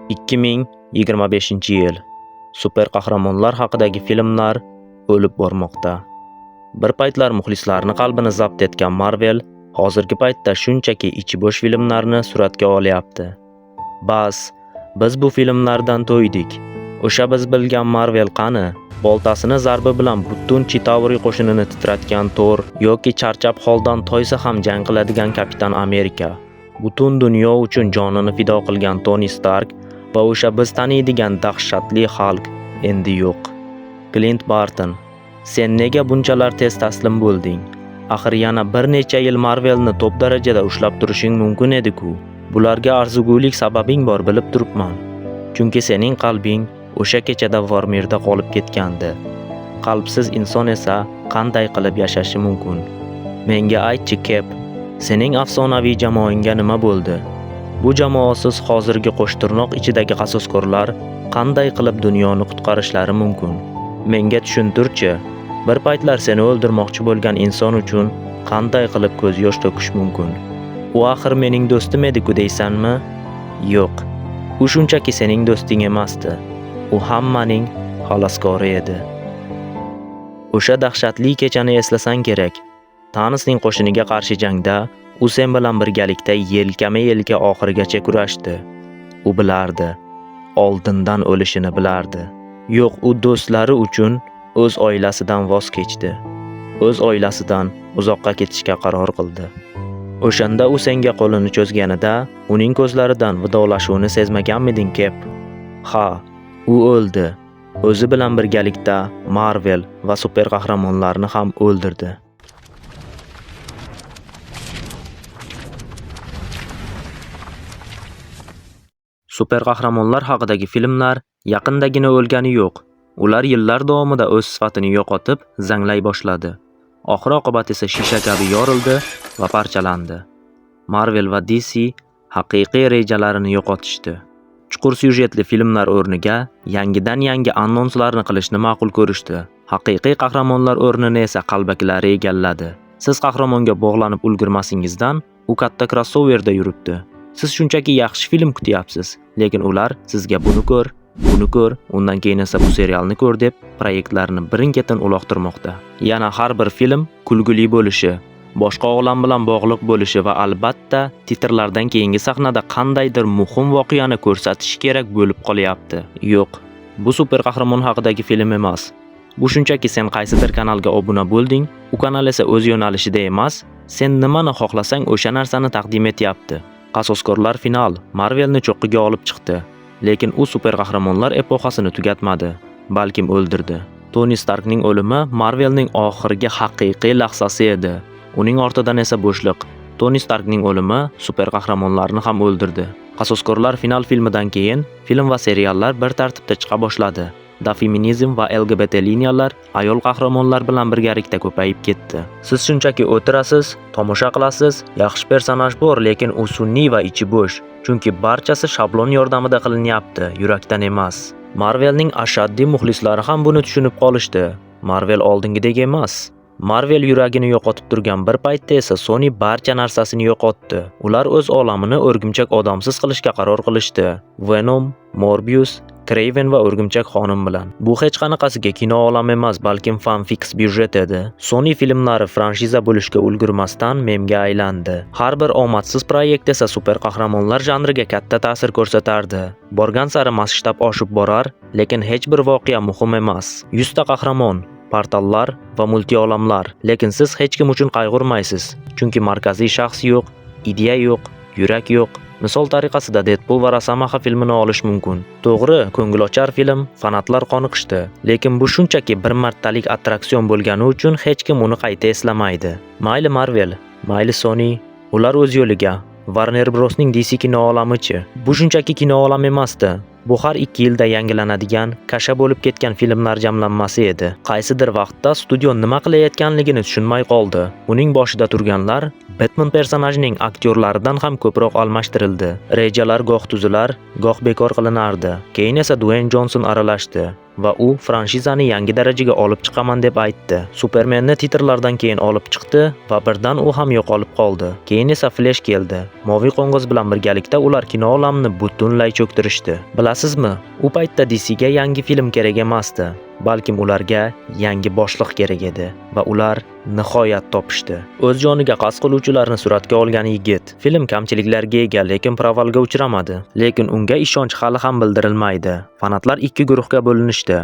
2025-yil. Super qahramonlar haqidagi filmlar o'lib bormoqda. Bir paytlar muxlislarni qalbini zabt etgan Marvel hozirgi paytda shunchaki ichi bo'sh filmlarni suratga olyapti. Bas, biz bu filmlardan to'ydik. O'sha biz bilgan Marvel qani? Boltasini zarbi bilan butun Chitauri qo'shinini titratgan Thor yoki charchab holdan toysa ham jang qiladigan Kapitan Amerika. Butun dunyo uchun jonini fido qilgan Tony Stark va o'sha biz taniydigan dahshatli Hulk endi yo'q. Clint Barton, sen nega bunchalar tez taslim bo'lding? Axir yana bir necha yil Marvelni top darajada ushlab turishing mumkin edi-ku. Bularga arzigulik sababing bor, bilib turibman. Chunki sening qalbing o'sha kechada Vormirda qolib ketgandi. Qalbsiz inson esa qanday qilib yashashi mumkin? Menga aytchi, Cap, sening afsonaviy jamoangga nima bo'ldi? Bu jamoasiz hozirgi qo'shtirnoq ichidagi qasoskorlar qanday qilib dunyoni qutqarishlari mumkin? Menga tushuntirchi, bir paytlar seni o'ldirmoqchi bo'lgan inson uchun qanday qilib ko'z yosh to'kish mumkin? U axir mening do'stim edi-ku deysanmi? Yo'q. U shunchaki sening do'sting emasdi. U hammaning xaloskori edi. O'sha dahshatli kechani eslasang kerak. Thanosning qo'shiniga qarshi jangda u sen bilan birgalikda yelkama-yelka oxirigacha kurashdi. U bilardi, oldindan o'lishini bilardi. Yo'q, u do'stlari uchun o'z oilasidan voz kechdi. O'z oilasidan uzoqqa ketishga qaror qildi. O'shanda u senga qo'lini cho'zganida uning ko'zlaridan vidolashuvni sezmaganmiding, Cap? Ha, u o'ldi. O'zi bilan birgalikda Marvel va super qahramonlarni ham o'ldirdi. Super qahramonlar haqidagi filmlar yaqindagina o'lgani yo'q. Ular yillar davomida o'z sifatini yo'qotib, zanglay boshladi. Oxir-oqibat esa shisha kabi yorildi va parchalandi. Marvel va DC haqiqiy rejalarini yo'qotishdi. Chuqur syujetli filmlar o'rniga yangidan-yangi annonslarni qilishni ma'qul ko'rishdi. Haqiqiy qahramonlar o'rnini esa qalbakilari egalladi. Siz qahramonga bog'lanib ulgurmasingizdan u katta crossoverda yuribdi. Siz shunchaki yaxshi film kutyapsiz, lekin ular sizga buni ko'r, undan keyin esa bu serialni ko'r deb proyektlarni birin-ketin uloqtirmoqda. Yana har bir film kulguli bo'lishi, boshqa olam bilan bog'liq bo'lishi va albatta titrlardan keyingi sahnada qandaydir muhim voqeani ko'rsatish kerak bo'lib qolyapti. Yo'q, bu super qahramon haqidagi film emas. Bu shunchaki sen qaysidir kanalga obuna bo'lding, u kanal esa o'z yo'nalishida emas, sen nimani xohlasang o'sha narsani taqdim etyapti. Qasoskorlar final Marvelni cho'qqiga olib chiqdi, lekin u super qahramonlar epoxasini tugatmadi, balkim o'ldirdi. Tony Starkning o'limi Marvelning oxirgi haqiqiy lahzasi edi. Uning ortidan esa bo'shliq. Tony Starkning o'limi super qahramonlarni ham o'ldirdi. Qasoskorlar final filmidan keyin film va seriallar bir tartibda chiqa boshladi. Feminizm va LGBT liniyalar ayol qahramonlar bilan birgalikda ko'payib ketdi. Siz shunchaki o'tirasiz, tomosha qilasiz, yaxshi personaj bor, lekin u sun'iy va ichi bo'sh. Chunki barchasi shablon yordamida qilinyapti, yurakdan emas. Marvelning ashaddiy muxlislari ham buni tushunib qolishdi. Marvel oldingidek emas. Marvel yuragini yo'qotib turgan bir paytda esa Sony barcha narsasini yo'qotdi. Ular o'z olamini o'rgimchak odamsiz qilishga qaror qilishdi. Venom, Morbius, Kraven va o'rgimchak xonim bilan. Bu hech qanaqasiga kino olami emas, balkim fanfix byudjet edi. Sony filmlari franshiza bo'lishga ulgurmasdan memga aylandi. Har bir omadsiz proyekt esa super qahramonlar janriga katta ta'sir ko'rsatardi. Borgan sari masshtab oshib borar, lekin hech bir voqea muhim emas. 100 ta qahramon, portallar va multiolamlar, lekin siz hech kim uchun qayg'urmaysiz, chunki markaziy shaxs yo'q, ideya yo'q, yurak yo'q. Misol tariqasida Deadpool va Rosamaha filmini olish mumkin. To'g'ri, ko'ngilochar film, fanatlar qoniqishdi, lekin bu shunchaki bir martalik attraksion bo'lgani uchun hech kim uni qayta eslamaydi. Mayli Marvel, mayli Sony, ular o'z yo'liga. Warner Bros'ning DC kino olamichi? Bu shunchaki kino olami emasdi. Bu har 2 yilda yangilanadigan, kasha bo'lib ketgan filmlar jamlanmasi edi. Qaysidir vaqtda studio nima qilayotganligini tushunmay qoldi. Uning boshida turganlar Batman personajining aktyorlaridan ham ko'proq almashtirildi. Rejalar goh tuzilar, goh bekor qilinardi. Keyin esa Dwayne Johnson aralashdi. va u franshizani yangi darajaga olib chiqaman deb aytdi. Supermenni titrlardan keyin olib chiqdi va birdan u ham yo'qolib qoldi. Keyin esa Flash keldi. Moviy qo'ng'iz bilan birgalikda ular kino olamini butunlay cho'ktirishdi. Bilasizmi, u paytda DCga yangi film kerak emasdi. Balkim ularga yangi boshliq kerak edi va ular nihoyat topishdi. O'z joniga qasd qiluvchilarni suratga olgan yigit. Film kamchiliklarga ega, lekin provalga uchramadi. Lekin unga ishonch hali ham bildirilmaydi. Fanatlar ikki guruhga bo'linishdi.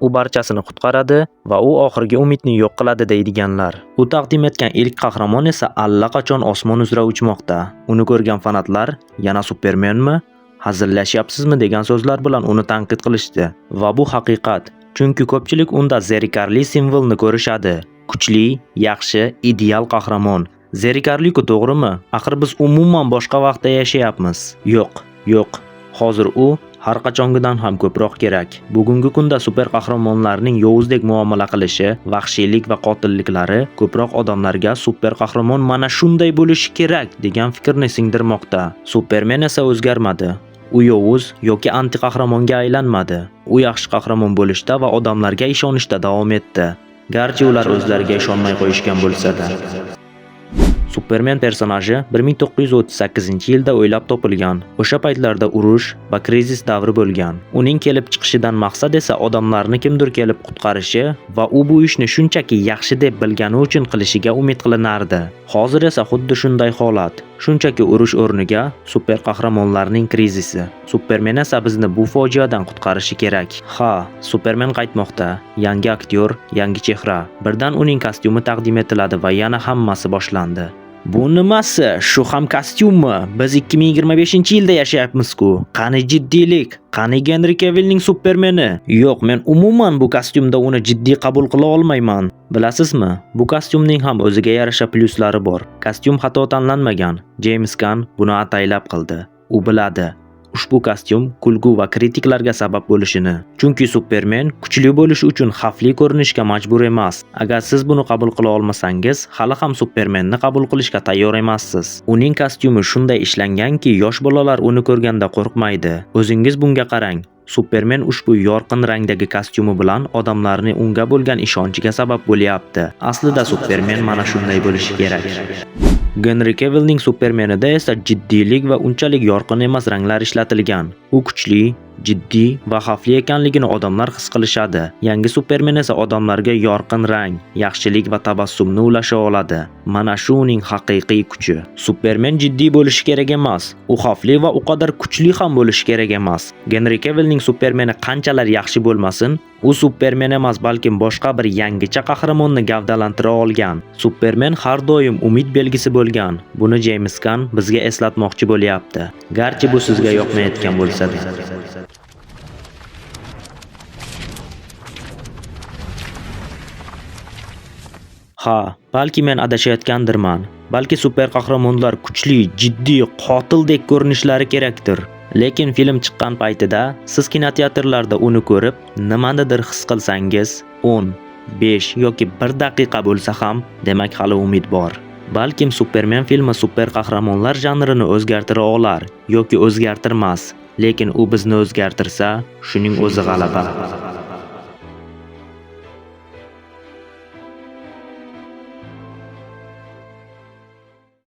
U barchasini qutqaradi va u oxirgi umidni yo'q qiladi deydiganlar. U taqdim etgan ilk qahramon esa allaqachon osmon uzra uchmoqda. Uni ko'rgan fanatlar yana Supermenmi? Hazillashyapsizmi degan so'zlar bilan uni tanqid qilishdi va bu haqiqat. Chunki ko'pchilik unda zerikarli simvolni ko'rishadi. Kuchli, yaxshi, ideal qahramon. Zerikarli-ku, to'g'rimi? Axir biz umuman boshqa vaqtda yashayapmiz. Yo'q. Hozir u har qachongidan ham ko'proq kerak. Bugungi kunda super qahramonlarning yovuzdek muomala qilishi, vahshiylik va qotilliklari ko'proq odamlarga super qahramon mana shunday bo'lishi kerak degan fikrni singdirmoqda. Superman esa o'zgarmadi. U yovuz yoki anti qahramonga aylanmadi. U yaxshi qahramon bo'lishda va odamlarga ishonishda davom etdi. Garchi ular o'zlariga ishonmay qo'yishgan bo'lsa-da. Superman personaji 1938-yilda o'ylab topilgan. O'sha paytlarda urush va krizis davri bo'lgan. Uning kelib chiqishidan maqsad esa odamlarni kimdir kelib qutqarishi va u bu ishni shunchaki yaxshi deb bilgani uchun qilishiga umid qilinardi. Hozir esa xuddi shunday holat. Shunchaki urush o'rniga super qahramonlarning krizisi. Superman esa bizni bu fojiadan qutqarishi kerak. Ha, Superman qaytmoqda. Yangi aktyor, yangi chehra. Birdan uning kostyumi taqdim etiladi va yana hammasi boshlandi. Bu nimasi? Shu ham kostyummi? Biz 2025-yilda yashayapmiz-ku. Qani jiddiylik? Qani Henry Cavillning Supermani? Yo'q, men umuman bu kostyumda uni jiddiy qabul qila olmayman. Bilasizmi? Bu kostyumning ham o'ziga yarasha plyuslari bor. Kostyum xato tanlanmagan. James Gunn buni ataylab qildi. U biladi. Ushbu kostyum kulgu va kritiklarga sabab bo'lishini. Chunki Superman kuchli bo'lish uchun xavfli ko'rinishga majbur emas. Agar siz buni qabul qila olmasangiz, hali ham Supermanni qabul qilishga tayyor emassiz. Uning kostyumi shunday ishlanganki, yosh bolalar uni ko'rganda qo'rqmaydi. O'zingiz bunga qarang. Superman ushbu yorqin rangdagi kostyumi bilan odamlarning unga bo'lgan ishonchiga sabab bo'lyapti. Aslida Superman mana shunday bo'lishi kerak. Henry Cavillning Supermanida esa jiddiylik va unchalik yorqin emas ranglar ishlatilgan. U kuchli, jiddiy va xavfli ekanligini odamlar his qilishadi. Yangi Superman esa odamlarga yorqin rang, yaxshilik va tabassumni ulasha oladi. Mana shu uning haqiqiy kuchi. Superman jiddiy bo'lishi kerak emas. U xavfli va u qadar kuchli ham bo'lishi kerak emas. Henry Cavillning Supermani qanchalar yaxshi bo'lmasin, u Superman emas, balkim boshqa bir yangicha qahramonni gavdalantira olgan. Superman har doim umid belgisi bo'lgan. Buni James Gunn bizga eslatmoqchi bo'lyapti. Garchi bu sizga yoqmayotgan bo'lsa-da. Ha, balki men adashayotgandirman. Balki super qahramonlar kuchli, jiddiy, qotildek ko'rinishlari kerakdir. Lekin film chiqqan paytida siz kinoteatrlarda uni ko'rib, nimanidir his qilsangiz, 10, 5 yoki 1 daqiqa bo'lsa ham, demak hali umid bor. Balkim Superman filmi super qahramonlar janrini o'zgartira olar yoki o'zgartirmas, lekin u bizni o'zgartirsa, shuning o'zi g'alaba.